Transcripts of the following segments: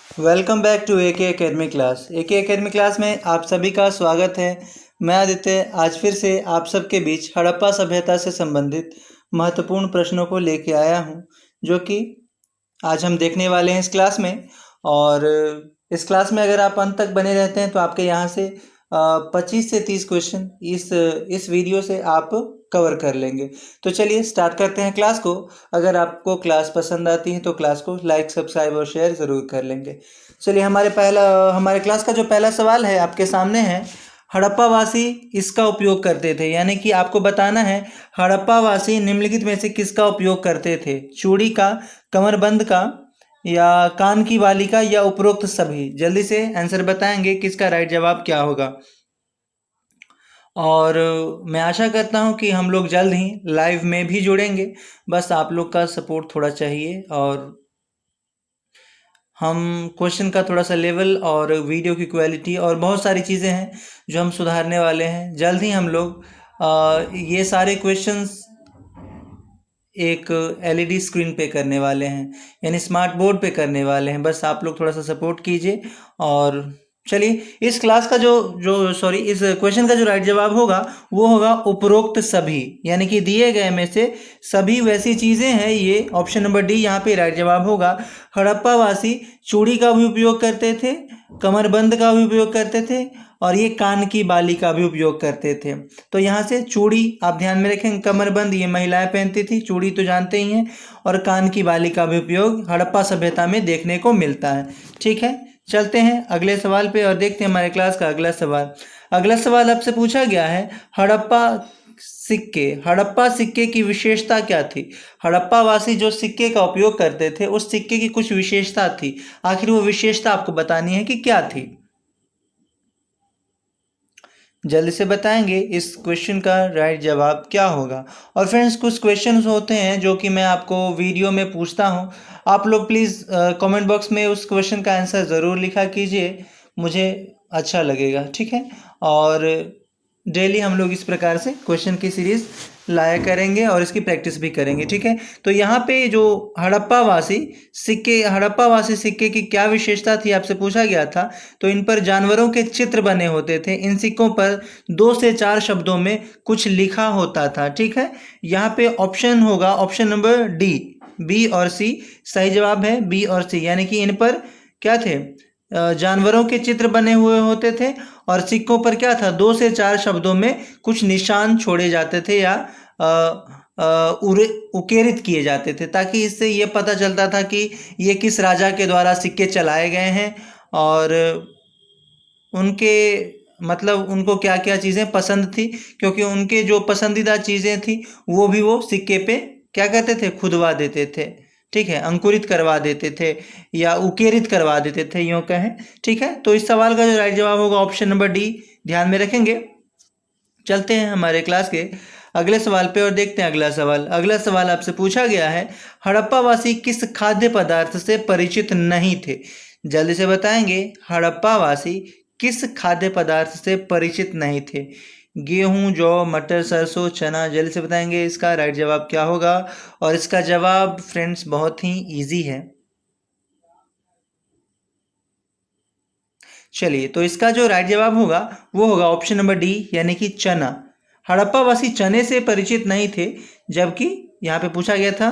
Welcome back to ए के academy class. ए के academy class में आप सभी का स्वागत है। मैं आदित्य आज फिर से आप सबके बीच हड़प्पा सभ्यता से संबंधित महत्वपूर्ण प्रश्नों को लेके आया हूं, जो कि आज हम देखने वाले हैं इस क्लास में। और इस क्लास में अगर आप अंत तक बने रहते हैं तो आपके यहाँ से 25 से 30 क्वेश्चन इस वीडियो से आप कवर कर लेंगे। तो चलिए स्टार्ट करते हैं क्लास को। अगर आपको क्लास पसंद आती है तो क्लास को लाइक, सब्सक्राइब और शेयर ज़रूर कर लेंगे। चलिए हमारे क्लास का जो पहला सवाल है आपके सामने है। हड़प्पा वासी इसका उपयोग करते थे, यानी कि आपको बताना है हड़प्पा वासी निम्नलिखित में से किसका उपयोग करते थे? चूड़ी का, कमरबंद का, या कान की बाली का, या उपरोक्त सभी? जल्दी से आंसर बताएंगे कि इसका राइट जवाब क्या होगा। और मैं आशा करता हूं कि हम लोग जल्द ही लाइव में भी जुड़ेंगे। बस आप लोग का सपोर्ट थोड़ा चाहिए, और हम क्वेश्चन का थोड़ा सा लेवल और वीडियो की क्वालिटी और बहुत सारी चीज़ें हैं जो हम सुधारने वाले हैं। जल्द ही हम लोग ये सारे क्वेश्चंस एक एलईडी स्क्रीन पे करने वाले हैं, यानी स्मार्ट बोर्ड पे करने वाले हैं। बस आप लोग थोड़ा सा सपोर्ट कीजिए। और चलिए इस क्लास का इस क्वेश्चन का जो राइट जवाब होगा वो होगा उपरोक्त सभी, यानी कि दिए गए में से सभी वैसी चीज़ें हैं। ये ऑप्शन नंबर डी यहाँ पे राइट जवाब होगा। हड़प्पा वासी चूड़ी का भी उपयोग करते थे, कमरबंद का भी उपयोग करते थे, और ये कान की बाली का भी उपयोग करते थे। तो यहाँ से चूड़ी आप ध्यान में रखें, कमरबंद ये महिलाएं पहनती थी, चूड़ी तो जानते ही हैं, और कान की बाली का भी उपयोग हड़प्पा सभ्यता में देखने को मिलता है। ठीक है, चलते हैं अगले सवाल पे और देखते हैं हमारे क्लास का अगला सवाल। अगला सवाल आपसे पूछा गया है हड़प्पा सिक्के की विशेषता क्या थी? हड़प्पा वासी जो सिक्के का उपयोग करते थे उस सिक्के की कुछ विशेषता थी। आखिर वो विशेषता आपको बतानी है कि क्या थी। जल्दी से बताएंगे इस क्वेश्चन का राइट जवाब क्या होगा। और फ्रेंड्स कुछ क्वेश्चंस होते हैं जो कि मैं आपको वीडियो में पूछता हूं, आप लोग प्लीज़ कमेंट बॉक्स में उस क्वेश्चन का आंसर ज़रूर लिखा कीजिए, मुझे अच्छा लगेगा। ठीक है, और डेली हम लोग इस प्रकार से क्वेश्चन की सीरीज लाया करेंगे और इसकी प्रैक्टिस भी करेंगे। ठीक है, तो यहाँ पे जो हड़प्पा वासी सिक्के की क्या विशेषता थी आपसे पूछा गया था। तो इन पर जानवरों के चित्र बने होते थे। इन सिक्कों पर 2 से 4 शब्दों में कुछ लिखा होता था। ठीक है, यहाँ पे ऑप्शन होगा ऑप्शन नंबर डी, बी और सी सही जवाब है। बी और सी, यानी कि इन पर क्या थे? जानवरों के चित्र बने हुए होते थे, और सिक्कों पर क्या था? 2 से 4 शब्दों में कुछ निशान छोड़े जाते थे, या उकेरित किए जाते थे, ताकि इससे ये पता चलता था कि ये किस राजा के द्वारा सिक्के चलाए गए हैं, और उनके मतलब उनको क्या क्या चीज़ें पसंद थी, क्योंकि उनके जो पसंदीदा चीज़ें थी वो सिक्के पे क्या करते थे? खुदवा देते थे। ठीक है, अंकुरित करवा देते थे या उकेरित करवा देते थे, यूँ कहें। ठीक है, तो इस सवाल का जो राइट जवाब होगा ऑप्शन नंबर डी, ध्यान में रखेंगे। चलते हैं हमारे क्लास के अगले सवाल पे और देखते हैं अगला सवाल। अगला सवाल आपसे पूछा गया है हड़प्पा वासी किस खाद्य पदार्थ से परिचित नहीं थे? जल्दी से बताएंगे हड़प्पा वासी किस खाद्य पदार्थ से परिचित नहीं थे? गेहूं, जौ, मटर, सरसों, चना? जल्दी से बताएंगे इसका राइट जवाब क्या होगा। और इसका जवाब फ्रेंड्स बहुत ही इजी है। चलिए, तो इसका जो राइट जवाब होगा वो होगा ऑप्शन नंबर डी, यानी कि चना। हड़प्पा वासी चने से परिचित नहीं थे, जबकि यहाँ पे पूछा गया था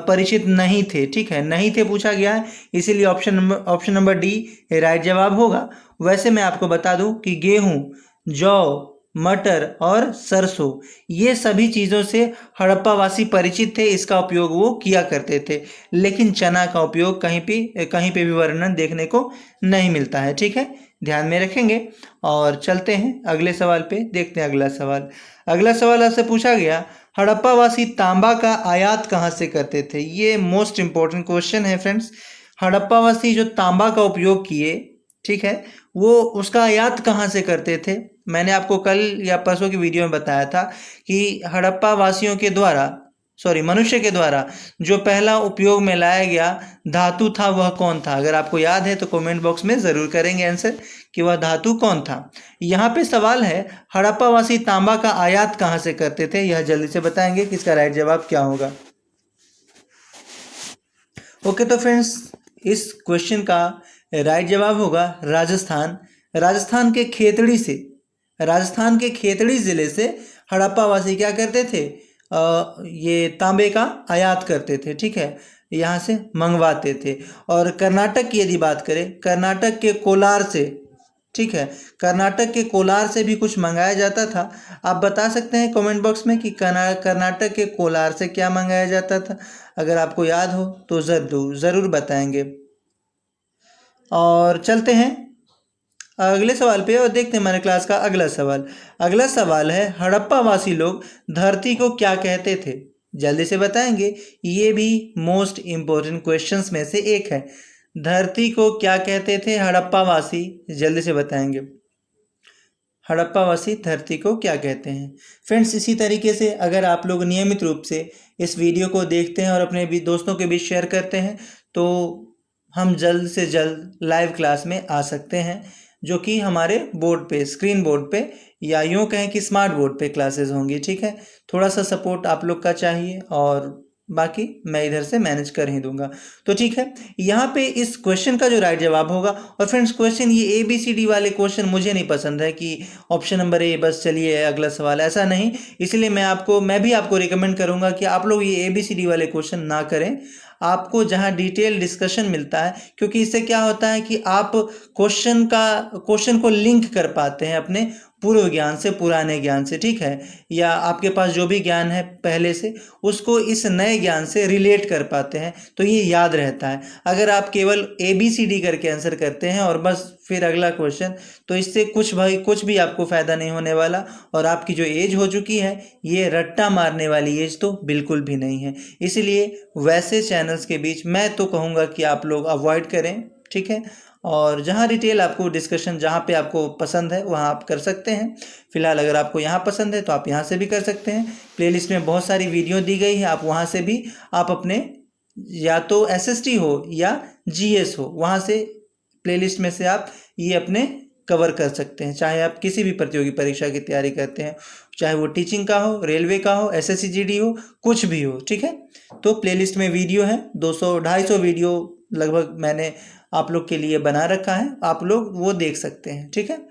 परिचित नहीं थे। ठीक है, नहीं थे पूछा गया है, इसीलिए ऑप्शन नंबर डी राइट जवाब होगा। वैसे मैं आपको बता दूं कि गेहूं, जौ, मटर और सरसों ये सभी चीज़ों से हड़प्पावासी परिचित थे, इसका उपयोग वो किया करते थे। लेकिन चना का उपयोग कहीं पे भी वर्णन देखने को नहीं मिलता है। ठीक है, ध्यान में रखेंगे। और चलते हैं अगले सवाल पे, देखते हैं अगला सवाल। अगला सवाल आपसे पूछा गया हड़प्पावासी तांबा का आयात कहाँ से करते थे? ये मोस्ट इंपॉर्टेंट क्वेश्चन है फ्रेंड्स। हड़प्पावासी जो तांबा का उपयोग किए, ठीक है, वो उसका आयात कहाँ से करते थे? मैंने आपको कल या परसों की वीडियो में बताया था कि हड़प्पा वासियों के द्वारा मनुष्य के द्वारा जो पहला उपयोग में लाया गया धातु था वह कौन था? अगर आपको याद है तो कमेंट बॉक्स में ज़रूर करेंगे आंसर कि वह धातु कौन था। यहाँ पे सवाल है हड़प्पा वासी तांबा का आयात कहाँ से करते थे, यह जल्दी से बताएंगे कि इसका राइट जवाब क्या होगा। ओके, तो फ्रेंड्स इस क्वेश्चन का राइट जवाब होगा राजस्थान। राजस्थान के खेतड़ी ज़िले से हड़प्पा वासी क्या करते थे, ये तांबे का आयात करते थे, ठीक है, यहाँ से मंगवाते थे। और कर्नाटक की यदि बात करें, कर्नाटक के कोलार से, ठीक है, कर्नाटक के कोलार से भी कुछ मंगाया जाता था। आप बता सकते हैं कमेंट बॉक्स में कि कर्नाटक के कोलार से क्या मंगाया जाता था। अगर आपको याद हो तो ज़रूर बताएंगे। और चलते हैं अगले सवाल पे और देखते हैं हमारे क्लास का अगला सवाल। अगला सवाल है, हड़प्पा वासी लोग धरती को क्या कहते थे? जल्दी से बताएंगे, ये भी मोस्ट इम्पोर्टेंट क्वेश्चंस में से एक है। धरती को क्या कहते थे हड़प्पा वासी? जल्दी से बताएंगे, हड़प्पा वासी धरती को क्या कहते हैं? फ्रेंड्स, इसी तरीके से अगर आप लोग नियमित रूप से इस वीडियो को देखते हैं और अपने भी दोस्तों के बीच शेयर करते हैं तो हम जल्द से जल्द लाइव क्लास में आ सकते हैं, जो कि हमारे बोर्ड पे, स्क्रीन बोर्ड पे, या यूँ कहें कि स्मार्ट बोर्ड पे क्लासेस होंगी, ठीक है। थोड़ा सा सपोर्ट आप लोग का चाहिए और बाकी मैं इधर से मैनेज कर ही दूंगा। तो ठीक है, यहाँ पे इस क्वेश्चन का जो राइट जवाब होगा, और फ्रेंड्स क्वेश्चन ये ABCD वाले क्वेश्चन मुझे नहीं पसंद है कि ऑप्शन नंबर ए बस चलिए अगला सवाल, ऐसा नहीं। इसलिए मैं भी आपको रिकमेंड करूँगा कि आप लोग ये ABCD वाले क्वेश्चन ना करें। आपको जहाँ डिटेल डिस्कशन मिलता है, क्योंकि इससे क्या होता है कि आप क्वेश्चन को लिंक कर पाते हैं अपने पूर्व ज्ञान से, पुराने ज्ञान से, ठीक है, या आपके पास जो भी ज्ञान है पहले से, उसको इस नए ज्ञान से रिलेट कर पाते हैं, तो ये याद रहता है। अगर आप केवल ABCD करके आंसर करते हैं और बस फिर अगला क्वेश्चन, तो इससे कुछ भी आपको फ़ायदा नहीं होने वाला। और आपकी जो एज हो चुकी है, ये रट्टा मारने वाली एज तो बिल्कुल भी नहीं है। इसलिए वैसे चैनल्स के बीच मैं तो कहूँगा कि आप लोग अवॉइड करें, ठीक है। और जहाँ डिटेल आपको डिस्कशन, जहाँ पे आपको पसंद है वहाँ आप कर सकते हैं। फिलहाल अगर आपको यहाँ पसंद है तो आप यहाँ से भी कर सकते हैं। प्लेलिस्ट में बहुत सारी वीडियो दी गई है, आप वहाँ से भी आप अपने, या तो SST हो या GS हो, वहाँ से प्लेलिस्ट में से आप ये अपने कवर कर सकते हैं। चाहे आप किसी भी प्रतियोगी परीक्षा की तैयारी करते हैं, चाहे वो टीचिंग का हो, रेलवे का हो, SSC GD हो, कुछ भी हो, ठीक है। तो प्लेलिस्ट में वीडियो है, 200-250 वीडियो लगभग मैंने आप लोग के लिए बना रखा है, आप लोग वो देख सकते हैं, ठीक है।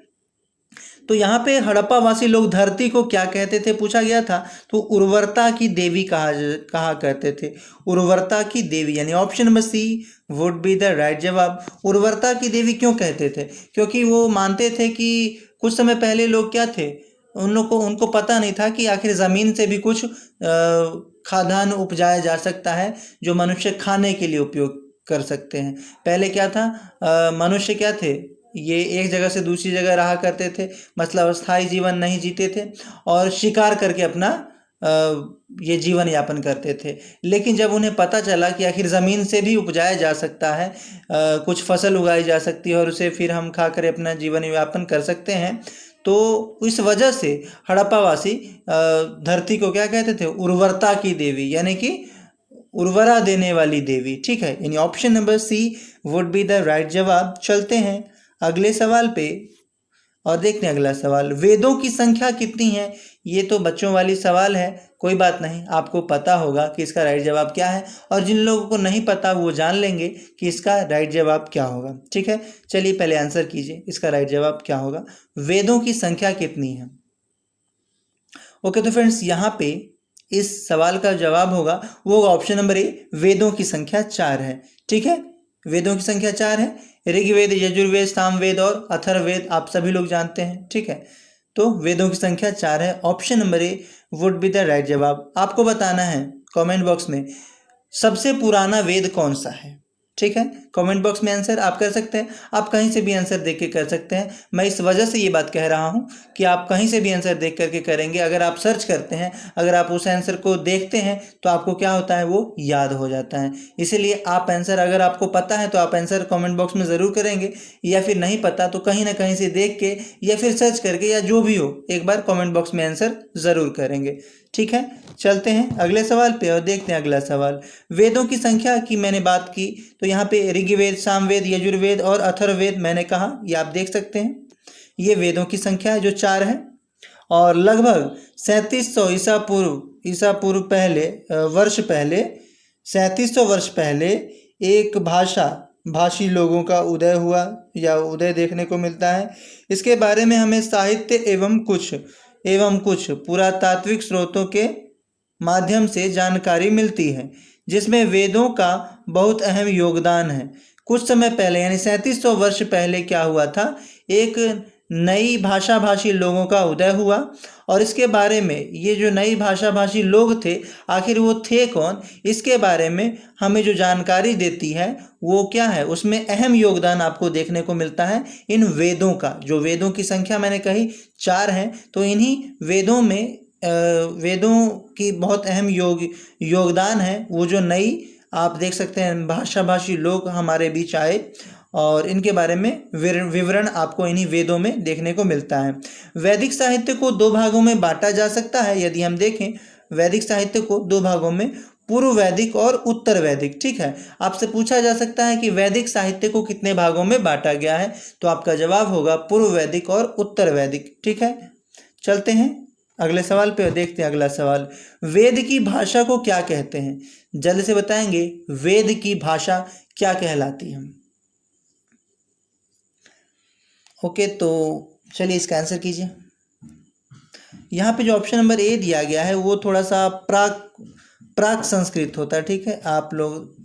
तो यहाँ पे हड़प्पा वासी लोग धरती को क्या कहते थे पूछा गया था, तो उर्वरता की देवी कहा करते थे। उर्वरता की देवी, यानी option number C would be the right जवाब। उर्वरता की देवी क्यों कहते थे? क्योंकि वो मानते थे कि कुछ समय पहले लोग क्या थे, उनको पता नहीं था कि आखिर ज़मीन से भी कुछ खाद्यान्न उपजाया जा सकता है जो मनुष्य खाने के लिए उपयोग कर सकते हैं। पहले क्या था, मनुष्य क्या थे, ये एक जगह से दूसरी जगह रहा करते थे, मतलब स्थायी जीवन नहीं जीते थे और शिकार करके अपना ये जीवन यापन करते थे। लेकिन जब उन्हें पता चला कि आखिर ज़मीन से भी उपजाया जा सकता है, कुछ फसल उगाई जा सकती है और उसे फिर हम खा कर अपना जीवन यापन कर सकते हैं, तो इस वजह से हड़प्पावासी धरती को क्या कहते थे, उर्वरता की देवी, यानी कि उर्वरा देने वाली देवी, ठीक है। यानी option number C would be the right जवाब। चलते हैं अगले सवाल पे और देखते हैं अगला सवाल, वेदों की संख्या कितनी है? ये तो बच्चों वाली सवाल है, कोई बात नहीं, आपको पता होगा कि इसका राइट जवाब क्या है, और जिन लोगों को नहीं पता वो जान लेंगे कि इसका राइट जवाब क्या होगा, ठीक है। चलिए पहले आंसर कीजिए, इसका राइट जवाब क्या होगा, वेदों की संख्या कितनी है? ओके, तो फ्रेंड्स यहाँ पे इस सवाल का जवाब होगा, वो ऑप्शन नंबर A, वेदों की संख्या 4 है, ठीक है। वेदों की संख्या 4 है। ऋग्वेद, यजुर्वेद, सामवेद और अथर्ववेद आप सभी लोग जानते हैं, ठीक है। तो वेदों की संख्या 4 है, option number A would be the right जवाब। आपको बताना है कमेंट बॉक्स में सबसे पुराना वेद कौन सा है, ठीक है। कमेंट बॉक्स में आंसर आप कर सकते हैं, आप कहीं से भी आंसर देख के कर सकते हैं। मैं इस वजह से ये बात कह रहा हूँ कि आप कहीं से भी आंसर देख करके करेंगे, अगर आप सर्च करते हैं, अगर आप उस आंसर को देखते हैं तो आपको क्या होता है, वो याद हो जाता है। इसीलिए आप आंसर, अगर आपको पता है तो आप आंसर कमेंट बॉक्स में ज़रूर करेंगे, या फिर नहीं पता तो कहीं ना कहीं से देख के या फिर सर्च करके या जो भी हो, एक बार कमेंट बॉक्स में आंसर ज़रूर करेंगे, ठीक है। चलते हैं अगले सवाल पे और देखते हैं अगला सवाल। वेदों की संख्या की मैंने बात की, तो यहाँ पे ऋग्वेद, सामवेद, यजुर्वेद और अथर्ववेद मैंने कहा, ये आप देख सकते हैं, ये वेदों की संख्या है जो 4 है। और लगभग 3700 ईसा पूर्व पहले, वर्ष पहले, 3700 वर्ष पहले एक भाषा भाषी लोगों का उदय हुआ या उदय देखने को मिलता है। इसके बारे में हमें साहित्य एवं कुछ पुरातात्विक स्रोतों के माध्यम से जानकारी मिलती है, जिसमें वेदों का बहुत अहम योगदान है। कुछ समय पहले यानी 3700 वर्ष पहले क्या हुआ था, एक नई भाषा भाषी लोगों का उदय हुआ, और इसके बारे में ये जो नई भाषा भाषी लोग थे आखिर वो थे कौन, इसके बारे में हमें जो जानकारी देती है वो क्या है, उसमें अहम योगदान आपको देखने को मिलता है इन वेदों का। जो वेदों की संख्या मैंने कही 4 है, तो इन्हीं वेदों में वेदों की बहुत अहम योगदान है। वो जो नई आप देख सकते हैं भाषा भाषी लोग हमारे बीच आए, और इनके बारे में विवरण आपको इन्हीं वेदों में देखने को मिलता है। वैदिक साहित्य को 2 भागों में बांटा जा सकता है। यदि हम देखें वैदिक साहित्य को 2 भागों में, पूर्व वैदिक और उत्तर वैदिक। ठीक है, आपसे पूछा जा सकता है कि वैदिक साहित्य को कितने भागों में बांटा गया है, तो आपका जवाब होगा पूर्व वैदिक और उत्तर वैदिक। ठीक है, चलते हैं अगले सवाल पे और देखते हैं अगला सवाल। वेद की भाषा को क्या कहते हैं? जल्द से बताएंगे वेद की भाषा क्या कहलाती है। ओके, तो चलिए इसका आंसर कीजिए। यहाँ पे जो ऑप्शन नंबर ए दिया गया है वो थोड़ा सा प्राक संस्कृत होता है। ठीक है, आप लोग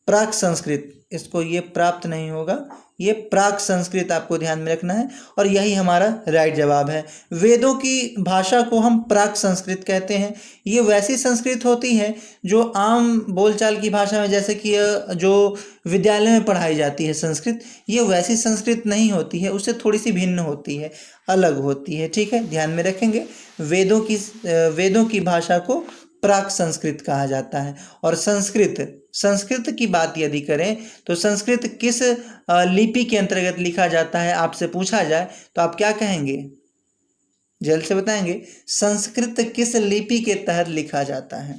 प्राक संस्कृत, इसको ये प्राप्त नहीं होगा, ये प्राक संस्कृत आपको ध्यान में रखना है, और यही हमारा राइट जवाब है। वेदों की भाषा को हम प्राक संस्कृत कहते हैं। ये वैसी संस्कृत होती है जो आम बोलचाल की भाषा में, जैसे कि जो विद्यालय में पढ़ाई जाती है संस्कृत, ये वैसी संस्कृत नहीं होती है, उससे थोड़ी सी भिन्न होती है, अलग होती है। ठीक है, ध्यान में रखेंगे। वेदों की भाषा को प्राक संस्कृत कहा जाता है। और संस्कृत की बात यदि करें तो संस्कृत किस लिपि के अंतर्गत लिखा जाता है, आपसे पूछा जाए तो आप क्या कहेंगे? जल्द से बताएंगे संस्कृत किस लिपि के तहत लिखा जाता है।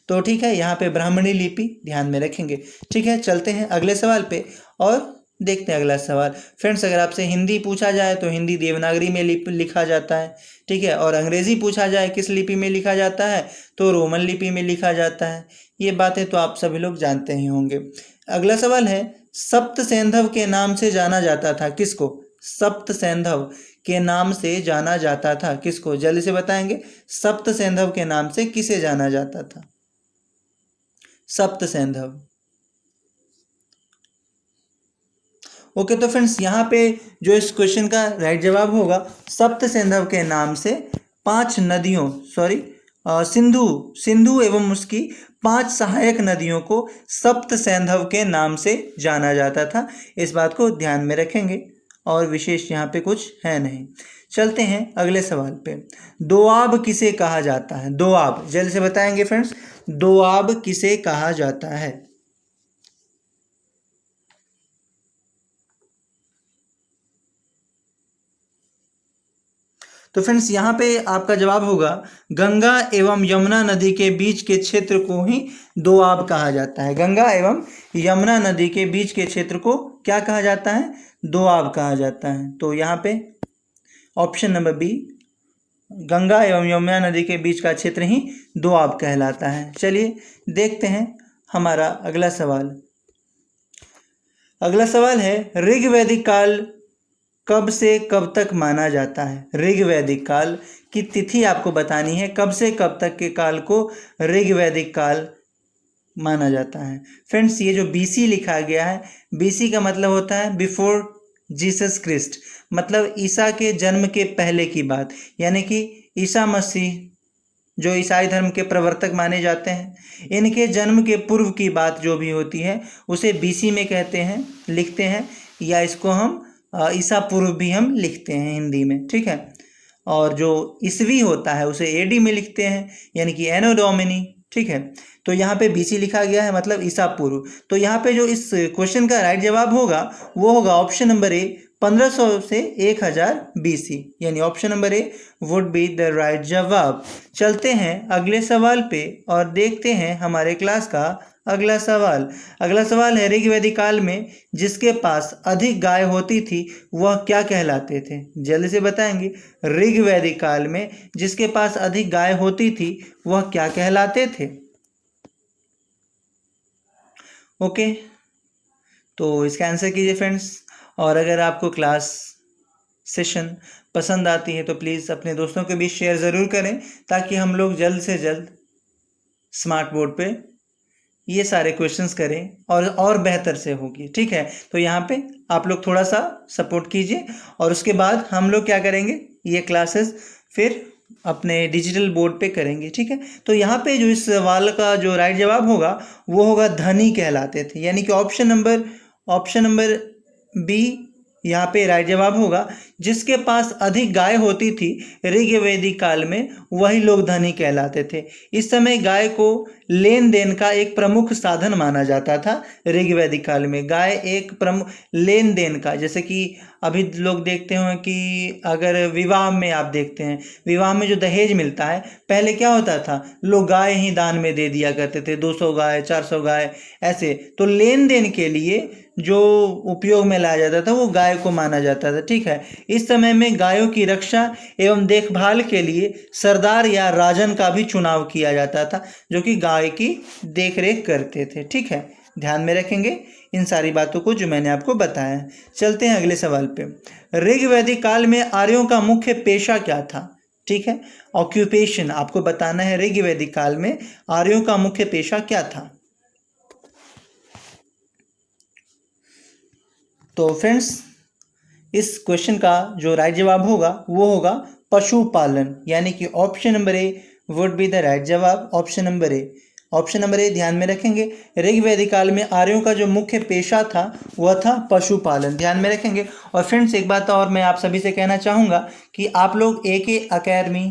तो ठीक है, यहाँ पे ब्राह्मणी लिपि ध्यान में रखेंगे। ठीक है, चलते हैं अगले सवाल पे और देखते हैं अगला सवाल। फ्रेंड्स, अगर आपसे हिंदी पूछा जाए तो हिंदी देवनागरी में लिखा जाता है। ठीक है, और अंग्रेजी पूछा जाए किस लिपि में लिखा जाता है, तो रोमन लिपि में लिखा जाता है। ये बातें तो आप सभी लोग जानते ही होंगे। अगला सवाल है, सप्त सैंधव के नाम से जाना जाता था किसको? सप्त सैंधव के नाम से जाना जाता था किसको? जल्दी से बताएंगे सप्त सैंधव के नाम से किसे जाना जाता था? सप्त सैंधव। ओके, तो फ्रेंड्स यहाँ पे जो इस क्वेश्चन का राइट जवाब होगा, सप्त सैंधव के नाम से 5 नदियों सिंधु एवं उसकी 5 सहायक नदियों को सप्त सैंधव के नाम से जाना जाता था। इस बात को ध्यान में रखेंगे, और विशेष यहाँ पे कुछ है नहीं। चलते हैं अगले सवाल पे। दोआब किसे कहा जाता है? दोआब, जल्द से बताएंगे फ्रेंड्स, दोआब किसे कहा जाता है? तो फ्रेंड्स यहाँ पे आपका जवाब होगा गंगा एवं यमुना नदी के बीच के क्षेत्र को ही दोआब कहा जाता है। गंगा एवं यमुना नदी के बीच के क्षेत्र को क्या कहा जाता है? दोआब कहा जाता है। तो यहाँ पे ऑप्शन नंबर बी, गंगा एवं यमुना नदी के बीच का क्षेत्र ही दोआब कहलाता है। चलिए देखते हैं हमारा अगला सवाल। अगला सवाल है, ऋग्वैदिक काल कब से कब तक माना जाता है? ऋग्वैदिक काल की तिथि आपको बतानी है, कब से कब तक के काल को ऋग्वैदिक काल माना जाता है। फ्रेंड्स, ये जो बीसी लिखा गया है, बीसी का मतलब होता है बिफोर जीसस क्रिस्ट, मतलब ईसा के जन्म के पहले की बात, यानी कि ईसा मसीह जो ईसाई धर्म के प्रवर्तक माने जाते हैं, इनके जन्म के पूर्व की बात जो भी होती है उसे बीसी में कहते हैं, लिखते हैं, या इसको हम ईसा पूर्व भी हम लिखते हैं हिंदी में। ठीक है, और जो ईसवी होता है उसे एडी में लिखते हैं, यानी कि एनो डोमिनी। ठीक है, तो यहाँ पे बीसी लिखा गया है, मतलब ईसा पूर्व। तो यहाँ पे जो इस क्वेश्चन का राइट जवाब होगा वो होगा ऑप्शन नंबर ए, 1500 से 1000 बीसी, यानी option number A would be the right जवाब। चलते हैं अगले सवाल पे और देखते हैं हमारे क्लास का अगला सवाल। अगला सवाल है, ऋग्वैदिक काल में जिसके पास अधिक गाय होती थी वह क्या कहलाते थे? जल्दी से बताएंगे, ऋग्वैदिक काल में जिसके पास अधिक गाय होती थी वह क्या कहलाते थे? ओके, तो इसका आंसर कीजिए फ्रेंड्स। और अगर आपको क्लास सेशन पसंद आती है तो प्लीज़ अपने दोस्तों के बीच शेयर ज़रूर करें, ताकि हम लोग जल्द से जल्द स्मार्ट बोर्ड पे ये सारे क्वेश्चंस करें और बेहतर से होगी। ठीक है, तो यहाँ पे आप लोग थोड़ा सा सपोर्ट कीजिए, और उसके बाद हम लोग क्या करेंगे, ये क्लासेस फिर अपने डिजिटल बोर्ड पे करेंगे। ठीक है, तो यहाँ पे जो इस सवाल का जो राइट जवाब होगा वो होगा धनी कहलाते थे, यानी कि ऑप्शन नंबर बी यहाँ पे राइट जवाब होगा। जिसके पास अधिक गाय होती थी ऋग्वैदिक काल में, वही लोग धनी कहलाते थे। इस समय गाय को लेन देन का एक प्रमुख साधन माना जाता था। ऋग्वैदिक काल में गाय एक प्रमुख लेन देन का, जैसे कि अभी लोग देखते हैं कि अगर विवाह में आप देखते हैं, विवाह में जो दहेज मिलता है, पहले क्या होता था, लोग गाय ही दान में दे दिया करते थे, 200 गाय 400 गाय ऐसे। तो लेन देन के लिए जो उपयोग में लाया जाता था वो गाय को माना जाता था। ठीक है, इस समय में गायों की रक्षा एवं देखभाल के लिए सरदार या राजन का भी चुनाव किया जाता था, जो कि गाय की देखरेख करते थे। ठीक है, ध्यान में रखेंगे इन सारी बातों को जो मैंने आपको बताया। चलते हैं अगले सवाल पे। ऋग्वैदिक काल में आर्यों का मुख्य पेशा क्या था? ठीक है, ऑक्यूपेशन आपको बताना है। ऋग्वैदिक काल में आर्यों का मुख्य पेशा क्या था? तो फ्रेंड्स, इस क्वेश्चन का जो राइट जवाब होगा वो होगा पशुपालन, यानी कि option number A would be the right जवाब। ऑप्शन नंबर ए ध्यान में रखेंगे। ऋग्वैदिक काल में आर्यों का जो मुख्य पेशा था वह था पशुपालन, ध्यान में रखेंगे। और फ्रेंड्स, एक बात और मैं आप सभी से कहना चाहूँगा कि आप लोग AK academy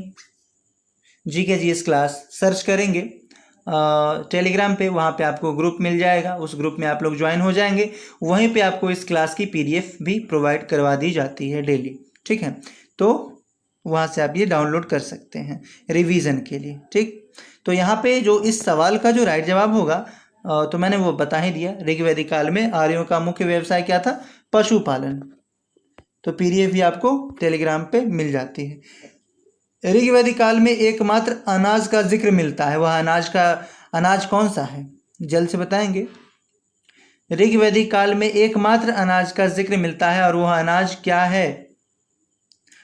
GK GS class search करेंगे टेलीग्राम पे, वहाँ पे आपको ग्रुप मिल जाएगा, उस ग्रुप में आप लोग ज्वाइन हो जाएंगे। वहीं पे आपको इस क्लास की PDF भी प्रोवाइड करवा दी जाती है डेली। ठीक है, तो वहाँ से आप ये डाउनलोड कर सकते हैं रिवीजन के लिए। ठीक, तो यहाँ पे जो इस सवाल का जो राइट जवाब होगा तो मैंने वो बता ही दिया। ऋग्वैदिक काल में आर्यों का मुख्य व्यवसाय क्या था? पशुपालन। तो PDF भी आपको टेलीग्राम पे मिल जाती है। ऋग्वैदिक काल में एकमात्र अनाज का जिक्र मिलता है, वह अनाज कौन सा है? जल्द से बताएंगे। ऋग्वैदिक काल में एकमात्र अनाज का जिक्र मिलता है और वह अनाज क्या है?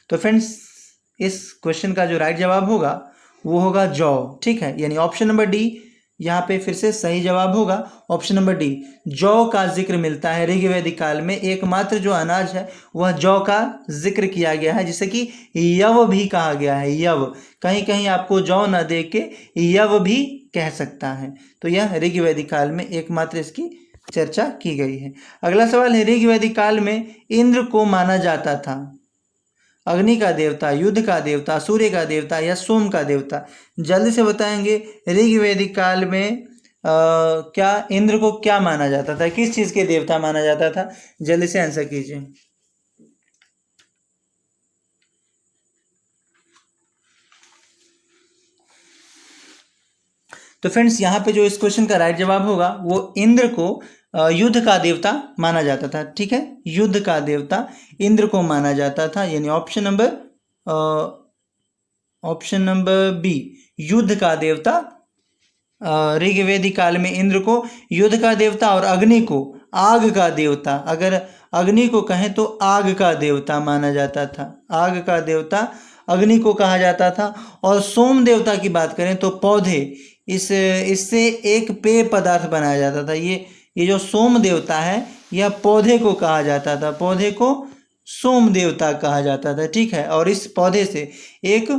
तो फ्रेंड्स, इस क्वेश्चन का जो राइट जवाब होगा वो होगा जौ। ठीक है, यानी ऑप्शन नंबर डी यहाँ पे फिर से सही जवाब होगा। ऑप्शन नंबर डी, जौ का जिक्र मिलता है ऋग्वैदिक काल में। एकमात्र जो अनाज है वह जौ का जिक्र किया गया है, जिसे कि यव भी कहा गया है। यव, कहीं कहीं आपको जौ न दे के यव भी कह सकता है। तो यह ऋग्वैदिक काल में एकमात्र इसकी चर्चा की गई है। अगला सवाल है, ऋग्वैदिक काल में इंद्र को माना जाता था अग्नि का देवता, युद्ध का देवता, सूर्य का देवता या सोम का देवता? जल्दी से बताएंगे। ऋग्वैदिक काल में क्या इंद्र को क्या माना जाता था, किस चीज के देवता माना जाता था? जल्दी से आंसर कीजिए। तो फ्रेंड्स, यहाँ पे जो इस क्वेश्चन का राइट जवाब होगा वो इंद्र को युद्ध का देवता माना जाता था। ठीक है, युद्ध का देवता इंद्र को माना जाता था, यानी ऑप्शन नंबर बी, युद्ध का देवता। ऋग्वैदिक काल में इंद्र को युद्ध का देवता और अग्नि को आग का देवता, अगर अग्नि को कहें तो आग का देवता माना जाता था। आग का देवता अग्नि को कहा जाता था। और सोम देवता की बात करें तो पौधे, इससे एक पेय पदार्थ बनाया जाता था। ये जो सोम देवता है यह पौधे को कहा जाता था, पौधे को सोम देवता कहा जाता था। ठीक है, और इस पौधे से एक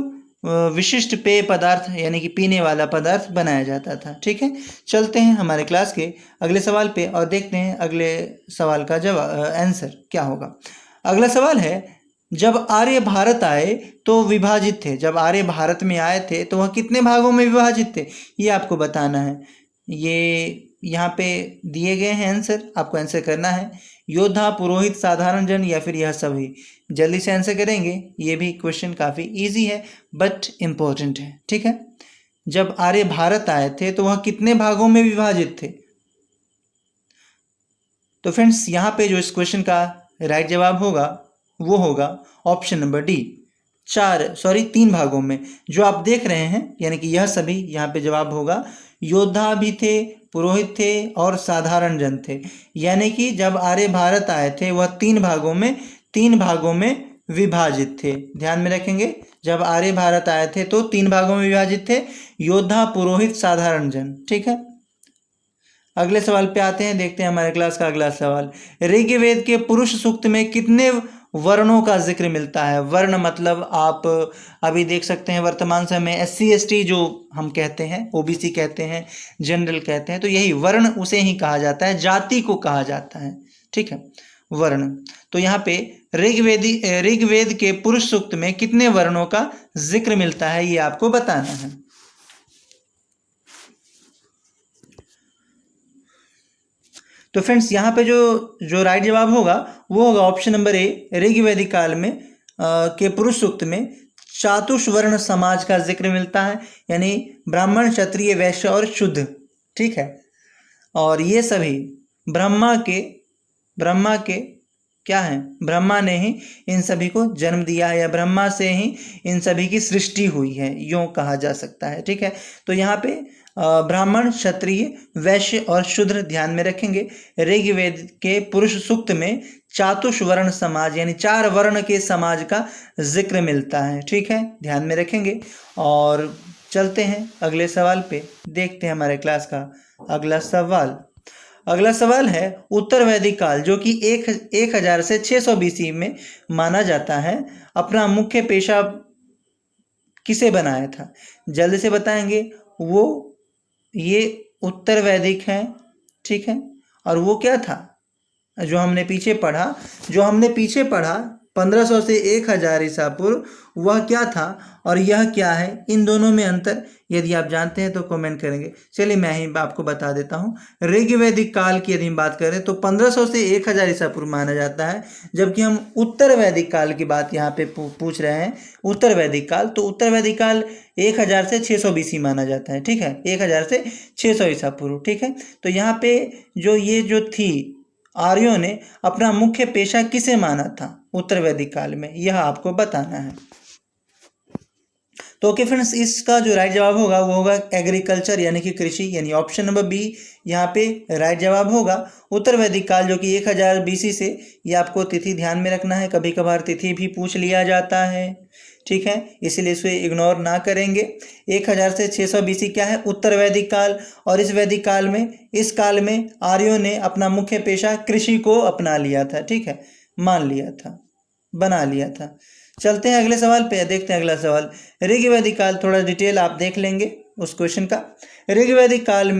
विशिष्ट पेय पदार्थ यानी कि पीने वाला पदार्थ बनाया जाता था। ठीक है, चलते हैं हमारे क्लास के अगले सवाल पे और देखते हैं अगले सवाल का जवाब आंसर क्या होगा। अगला सवाल है, जब आर्य भारत आए तो विभाजित थे। जब आर्य भारत में आए थे तो वह कितने भागों में विभाजित थे, ये आपको बताना है। ये यहाँ पे दिए गए हैं आंसर, आपको आंसर करना है। योद्धा, पुरोहित, साधारण जन या फिर यह सभी? जल्दी से आंसर करेंगे। ये भी क्वेश्चन काफ़ी इजी है बट इम्पोर्टेंट है। ठीक है, जब आर्य भारत आए थे तो वह कितने भागों में विभाजित थे? तो फ्रेंड्स, यहाँ पे जो इस क्वेश्चन का राइट जवाब होगा वो होगा ऑप्शन नंबर डी, 3 भागों में। जो आप देख रहे हैं यानी कि यह सभी, यहाँ पे जवाब होगा योद्धा भी थे, पुरोहित थे और साधारण जन थे। यानी कि जब आर्य भारत आए थे वह तीन भागों में विभाजित थे। ध्यान में रखेंगे, जब आर्य भारत आए थे तो तीन भागों में विभाजित थे, योद्धा, पुरोहित, साधारण जन। ठीक है, अगले सवाल पे आते हैं, देखते हैं हमारे क्लास का अगला सवाल। ऋग्वेद के पुरुष सूक्त में कितने वर्णों का जिक्र मिलता है? वर्ण मतलब आप अभी देख सकते हैं वर्तमान समय में SC ST जो हम कहते हैं, OBC कहते हैं, जनरल कहते हैं, तो यही वर्ण उसे ही कहा जाता है, जाति को कहा जाता है। ठीक है, वर्ण। तो यहाँ पे ऋग्वेद के पुरुष सूक्त में कितने वर्णों का जिक्र मिलता है ये आपको बताना है। तो फ्रेंड्स यहाँ पे जो राइट जवाब होगा वो होगा ऑप्शन नंबर ए। ऋग्वेदिक काल में के पुरुष सूक्त में चातुर्वर्ण समाज का जिक्र मिलता है, यानी ब्राह्मण, क्षत्रिय, वैश्य और शूद्र। ठीक है, और ये सभी ब्रह्मा के क्या है? ब्रह्मा ने ही इन सभी को जन्म दिया है, या ब्रह्मा से ही इन सभी की सृष्टि हुई है, यूँ कहा जा सकता है। ठीक है, तो यहाँ पे ब्राह्मण, क्षत्रिय, वैश्य और शूद्र ध्यान में रखेंगे। ऋग्वेद के पुरुष सूक्त में चातुर्वर्ण समाज यानी 4 वर्ण के समाज का जिक्र मिलता है। ठीक है, ध्यान में रखेंगे। और चलते हैं अगले सवाल पे, देखते हैं हमारे क्लास का अगला सवाल। अगला सवाल है, उत्तर वैदिक काल जो कि 1000 से 600 BC में माना जाता है, अपना मुख्य पेशा किसे बनाया था? जल्दी से बताएंगे। वो ये उत्तर वैदिक है। ठीक है, और वो क्या था जो हमने पीछे पढ़ा 1500 से 1000 ईसा पूर्व, वह क्या था और यह क्या है? इन दोनों में अंतर यदि आप जानते हैं तो कमेंट करेंगे। चलिए मैं ही आपको बता देता हूँ। ऋग्वैदिक काल की यदि हम बात करें तो 1500 से 1000 ईसा पूर्व माना जाता है, जबकि हम उत्तर वैदिक काल की बात यहाँ पे पूछ रहे हैं। उत्तर वैदिक काल, तो उत्तर वैदिक काल 1000 से 600 BC माना जाता है। ठीक है, 1000 से 600 ईसा पूर्व। ठीक है, तो यहाँ पे जो थी, आर्यों ने अपना मुख्य पेशा किसे माना था उत्तर वैदिक काल में, यह आपको बताना है। तो ओके फ्रेंड्स, इसका जो राइट जवाब होगा वो होगा एग्रीकल्चर यानी कि कृषि, यानी ऑप्शन नंबर बी यहाँ पे राइट जवाब होगा। उत्तर वैदिक काल जो कि 1000 BC से, ये आपको तिथि ध्यान में रखना है, कभी कभार तिथि भी पूछ लिया जाता है। ठीक है, इसलिए इसे इग्नोर ना करेंगे। 1000 से 600 BC क्या है? उत्तर वैदिक काल। और इस वैदिक काल में, इस काल में आर्यों ने अपना मुख्य पेशा कृषि को अपना लिया था। ठीक है, मान लिया था, बना लिया था। चलते हैं अगले सवाल पे, देखते हैं अगला सवाल। ऋग्वैदिक काल, थोड़ा डिटेल आप देख लेंगे उस क्वेश्चन का। ऋग्वैदिक काल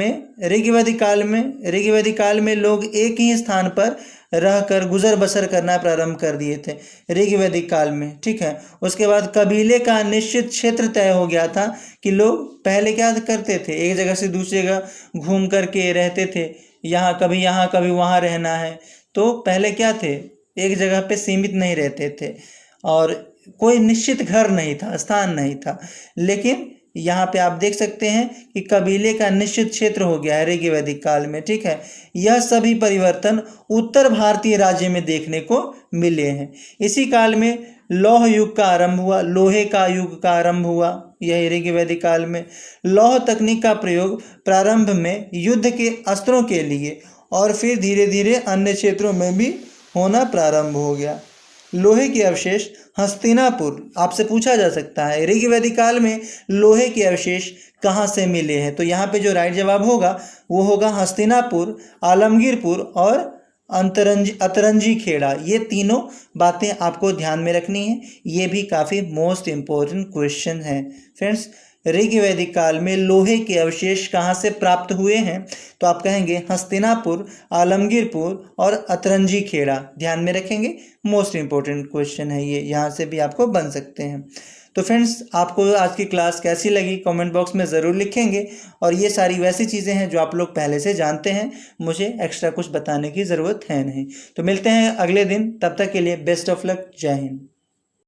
में लोग एक ही स्थान पर रहकर गुजर बसर करना प्रारंभ कर दिए थे ऋग्वैदिक काल में। ठीक है, उसके बाद कबीले का निश्चित क्षेत्र तय हो गया था कि लोग पहले क्या करते थे, एक जगह से दूसरी जगह घूम करके रहते थे, यहाँ कभी वहाँ रहना है। तो पहले क्या थे, एक जगह पे सीमित नहीं रहते थे और कोई निश्चित घर नहीं था, स्थान नहीं था। लेकिन यहाँ पे आप देख सकते हैं कि कबीले का निश्चित क्षेत्र हो गया है ऋग्वैदिक काल में। ठीक है, यह सभी परिवर्तन उत्तर भारतीय राज्य में देखने को मिले हैं। इसी काल में लौह युग का आरंभ हुआ, लोहे का युग का आरंभ हुआ। यह ऋग्वैदिक काल में लौह तकनीक का प्रयोग प्रारंभ में युद्ध के अस्त्रों के लिए और फिर धीरे धीरे अन्य क्षेत्रों में भी होना प्रारंभ हो गया। लोहे के अवशेष हस्तिनापुर, आपसे पूछा जा सकता है ऋग्वैदिक काल में लोहे के अवशेष कहाँ से मिले हैं? तो यहाँ पे जो राइट जवाब होगा वो होगा हस्तिनापुर, आलमगीरपुर और अतरंजी खेड़ा। ये तीनों बातें आपको ध्यान में रखनी है, ये भी काफ़ी मोस्ट इम्पोर्टेंट क्वेश्चन है फ्रेंड्स। ऋग्वैदिक काल में लोहे के अवशेष कहाँ से प्राप्त हुए हैं? तो आप कहेंगे हस्तिनापुर, आलमगीरपुर और अतरंजी खेड़ा। ध्यान में रखेंगे, मोस्ट इम्पोर्टेंट क्वेश्चन है ये, यहाँ से भी आपको बन सकते हैं। तो फ्रेंड्स, आपको आज की क्लास कैसी लगी कमेंट बॉक्स में ज़रूर लिखेंगे। और ये सारी वैसी चीज़ें हैं जो आप लोग पहले से जानते हैं, मुझे एक्स्ट्रा कुछ बताने की ज़रूरत है नहीं। तो मिलते हैं अगले दिन, तब तक के लिए बेस्ट ऑफ लक, जय हिंद।